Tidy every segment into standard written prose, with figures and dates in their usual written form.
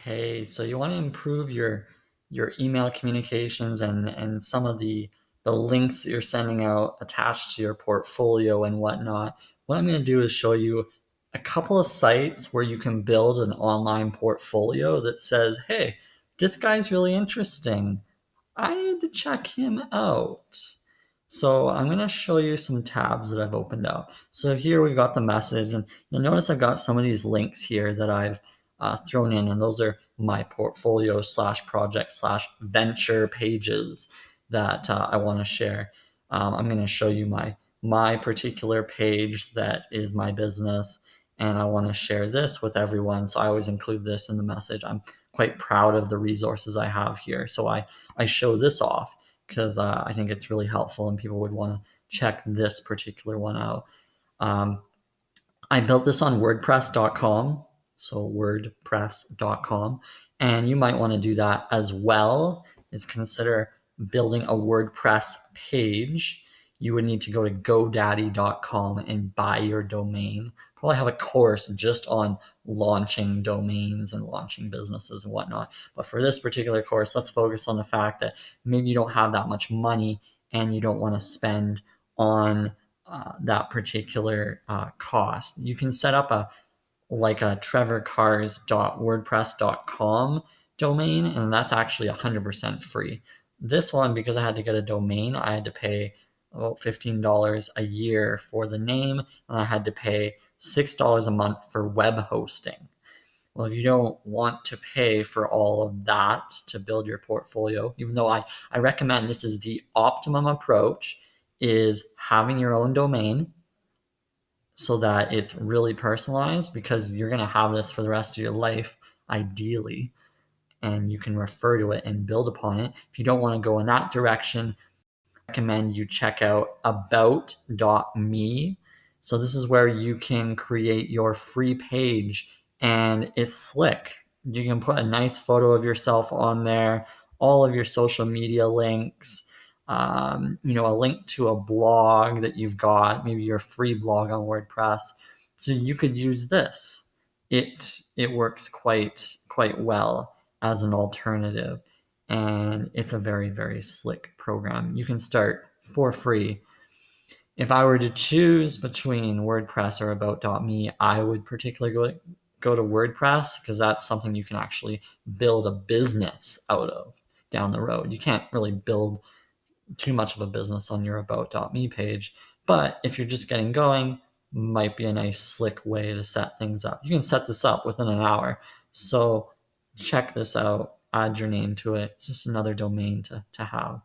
Hey, so you want to improve your email communications and some of the links that you're sending out attached to your portfolio and whatnot. What I'm going to do is show you a couple of sites where you can build an online portfolio that says, "Hey, this guy's really interesting. I need to check him out." So I'm going to show you some tabs that I've opened up. So here we've got the message, and you'll notice I've got some of these links here that I've thrown in, and those are my portfolio slash project slash venture pages that I want to share. I'm going to show you my particular page that is my business, and I want to share this with everyone. So I always include this in the message. I'm quite proud of the resources I have here. So I show this off because I think it's really helpful and people would want to check this particular one out. Um, I built this on WordPress.com, so WordPress.com, and you might want to do that as well. Is consider building a WordPress page. You would need to go to GoDaddy.com and buy your domain. Probably have a course just on launching domains and launching businesses and whatnot. But for this particular course, let's focus on the fact that maybe you don't have that much money and you don't want to spend on that particular cost. You can set up a trevorcars.wordpress.com domain, and that's actually 100% free. This one, because I had to get a domain, I had to pay about $15 a year for the name, and I had to pay $6 a month for web hosting. Well, if you don't want to pay for all of that to build your portfolio, even though I recommend this is the optimum approach, is having your own domain so that it's really personalized, because you're going to have this for the rest of your life, ideally, and you can refer to it and build upon it. If you don't want to go in that direction, I recommend you check out about.me. So this is where you can create your free page, and it's slick. You can put a nice photo of yourself on there, all of your social media links, a link to a blog that you've got, maybe your free blog on WordPress. So you could use this. It works quite well as an alternative, and it's a very, very slick program. You can start for free. If I were to choose between WordPress or about.me, I would particularly go to WordPress, because that's something you can actually build a business out of down the road. You can't really build too much of a business on your about.me page, but if you're just getting going, might be a nice slick way to set things up. You can set this up within an hour. So check this out, add your name to it. It's just another domain to have.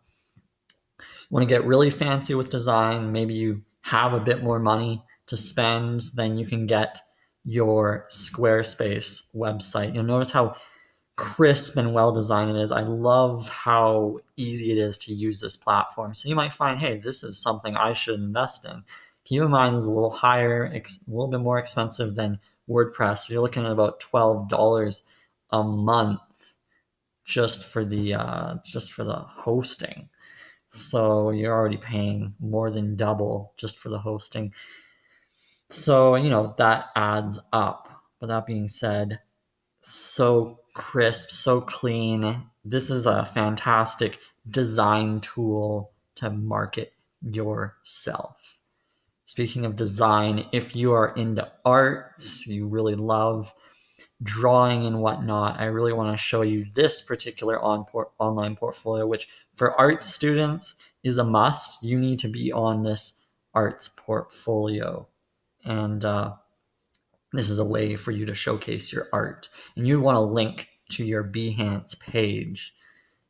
Want to get really fancy with design, maybe you have a bit more money to spend, then you can get your Squarespace website. You'll notice how crisp and well designed it is. I love how easy it is to use this platform. So you might find, hey, this is something I should invest in. Keep in mind, it's a little higher, a little bit more expensive than WordPress. So you're looking at about $12 a month just for the hosting. So you're already paying more than double just for the hosting. So, that adds up. But that being said, so crisp, so clean. This is a fantastic design tool to market yourself. Speaking of design, if you are into arts, you really love drawing and whatnot, I really want to show you this particular online portfolio, which for arts students is a must. You need to be on this arts portfolio. And this is a way for you to showcase your art. And you want to link to your Behance page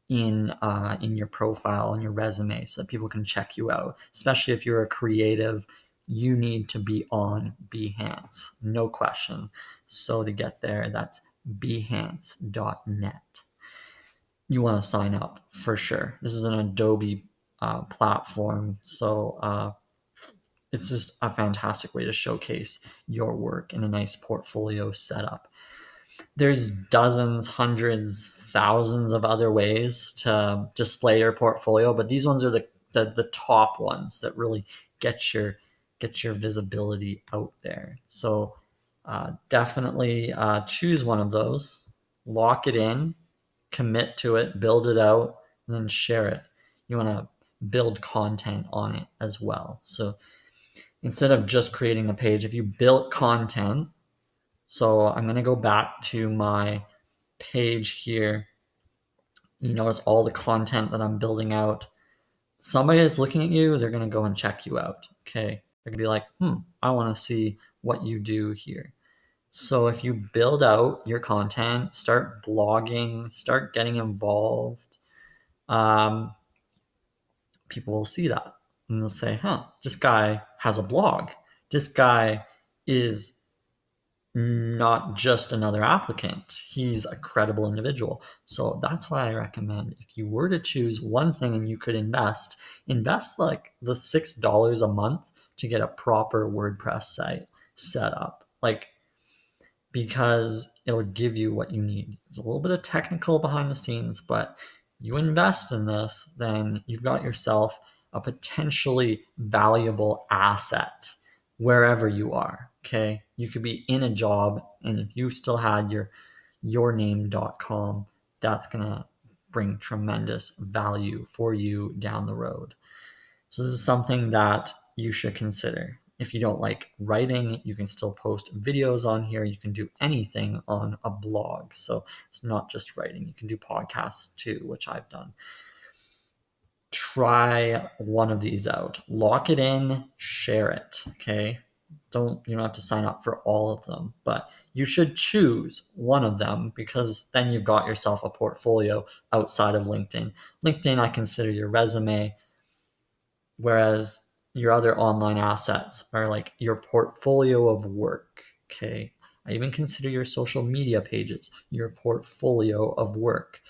in your profile and your resume so that people can check you out. Especially if you're a creative, you need to be on Behance, no question. So to get there, that's behance.net. You want to sign up for sure. This is an Adobe platform, so it's just a fantastic way to showcase your work in a nice portfolio setup. There's dozens, hundreds, thousands of other ways to display your portfolio, but these ones are the top ones that really get your visibility out there. So definitely choose one of those. lock it in, commit to it, build it out, and then share it. You want to build content on it as well. So instead of just creating a page, if you built content, so I'm going to go back to my page here. You notice all the content that I'm building out. Somebody is looking at you, they're going to go and check you out. Okay. They're going to be like, I want to see what you do here. So if you build out your content, start blogging, start getting involved, people will see that and they'll say, this guy has a blog. This guy is not just another applicant. He's a credible individual. So that's why I recommend, if you were to choose one thing and you could invest like the $6 a month to get a proper WordPress site set up. Like, because it'll give you what you need. It's a little bit of technical behind the scenes, but you invest in this, then you've got yourself a potentially valuable asset wherever you are. Okay. You could be in a job, and if you still had your yourname.com, that's going to bring tremendous value for you down the road. So this is something that you should consider. If you don't like writing, you can still post videos on here. You can do anything on a blog. So it's not just writing. You can do podcasts too, which I've done. Try one of these out. Lock it in, share it, okay? You don't have to sign up for all of them, but you should choose one of them, because then you've got yourself a portfolio outside of LinkedIn. LinkedIn, I consider your resume, whereas your other online assets are like your portfolio of work. Okay. I even consider your social media pages your portfolio of work.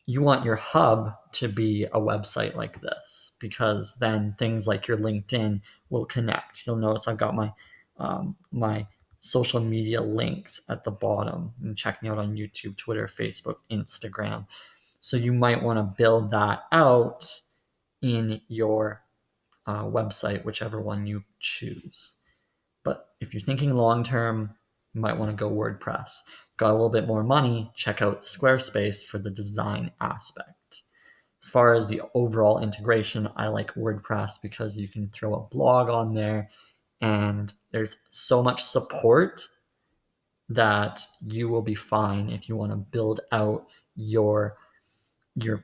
You want your hub to be a website like this, because then things like your LinkedIn will connect. You'll notice I've got my social media links at the bottom, and check me out on YouTube, Twitter, Facebook, Instagram. So you might want to build that out in your website, whichever one you choose. But if you're thinking long term, you might want to go WordPress. Got a little bit more money, check out Squarespace for the design aspect. As far as the overall integration, I like WordPress because you can throw a blog on there, and there's so much support that you will be fine if you want to build out your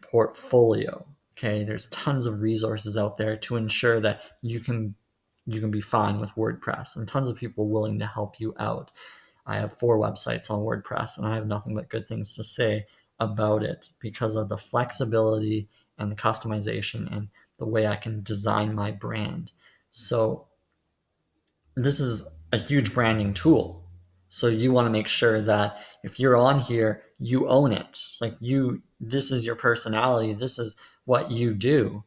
portfolio. Okay, there's tons of resources out there to ensure that you can be fine with WordPress, and tons of people willing to help you out. I have 4 websites on WordPress, and I have nothing but good things to say about it because of the flexibility and the customization and the way I can design my brand. So this is a huge branding tool. So you want to make sure that if you're on here, you own it. Like, this is your personality. This is what you do,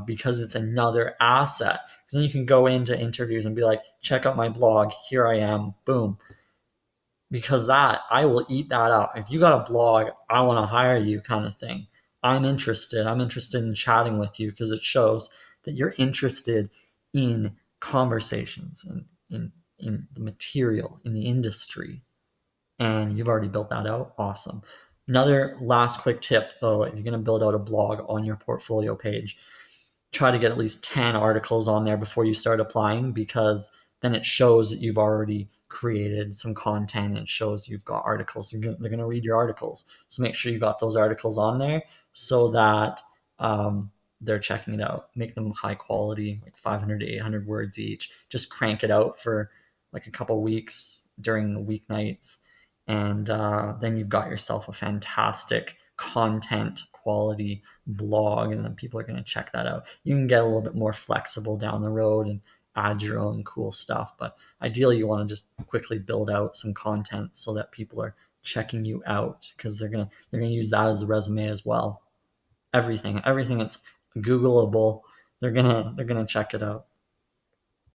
because it's another asset. Because then you can go into interviews and be like, check out my blog. Here I am. Boom. Because I will eat that up. If you got a blog, I want to hire you, kind of thing. I'm interested in chatting with you, because it shows that you're interested in conversations and in the material, in the industry, and you've already built that out. Awesome. Another last quick tip, though, if you're going to build out a blog on your portfolio page, try to get at least 10 articles on there before you start applying, because then it shows that you've already created some content. It shows you've got articles. They're going to read your articles. So make sure you got those articles on there so that they're checking it out. Make them high quality, like 500 to 800 words each. Just crank it out for like a couple weeks during the weeknights. And then you've got yourself a fantastic content quality blog, and then people are going to check that out. You can get a little bit more flexible down the road and add your own cool stuff, but ideally you want to just quickly build out some content so that people are checking you out, because they're going to use that as a resume as well. Everything that's Googleable, they're going to check it out.